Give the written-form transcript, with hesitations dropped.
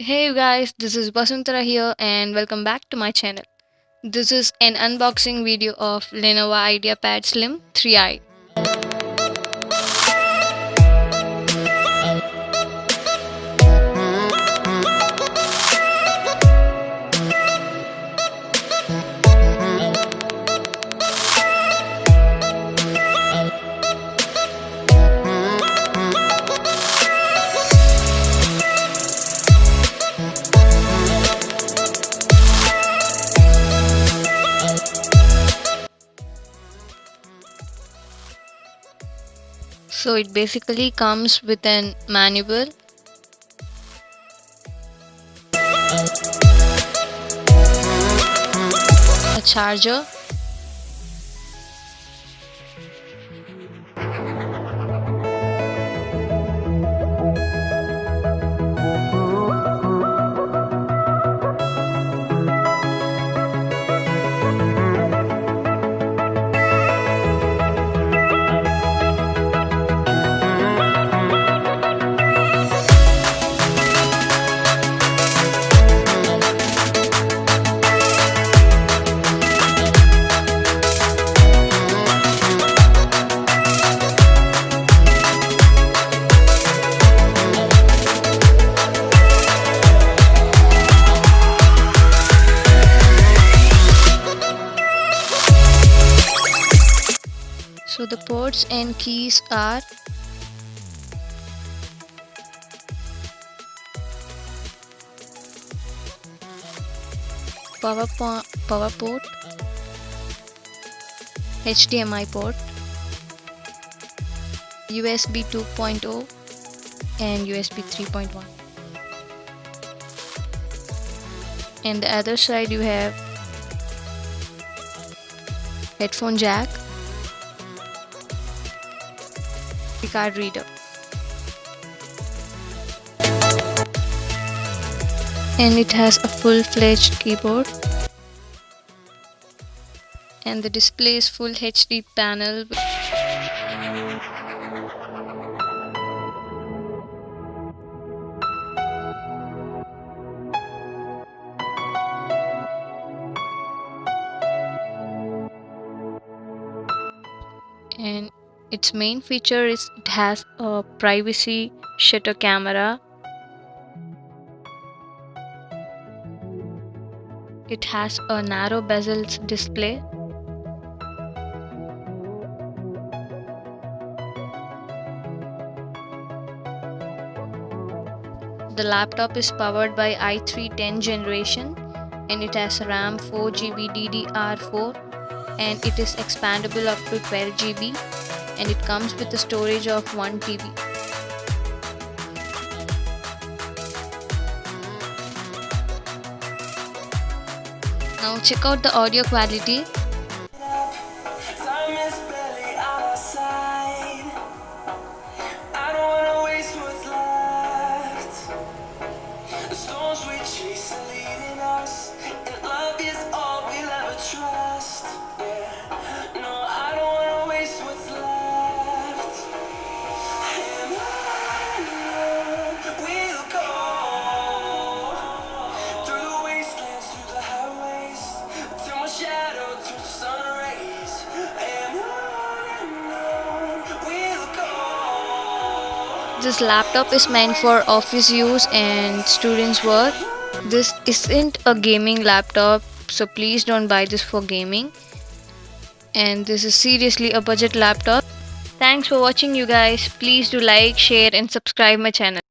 Hey you guys, this is Basantara here and welcome back to my channel. This is an unboxing video of Lenovo IDEAPAD Slim 3i. So it basically comes with an manual, a charger, So the ports and keys are power port, HDMI port, USB 2.0 and USB 3.1. And the other side you have headphone jack, card reader, and it has a full-fledged keyboard, and the display is full HD panel and its main feature is it has a privacy shutter camera. It has a narrow bezel display. The laptop is powered by i3 10th generation and it has RAM 4GB DDR4 and it is expandable up to 12GB and it comes with a storage of 1 TB. Now check out the audio quality. This laptop is meant for office use and students work. This isn't a gaming laptop, so please don't buy this for gaming. And this is seriously a budget laptop. Thanks for watching you guys. Please do like, share and subscribe my channel.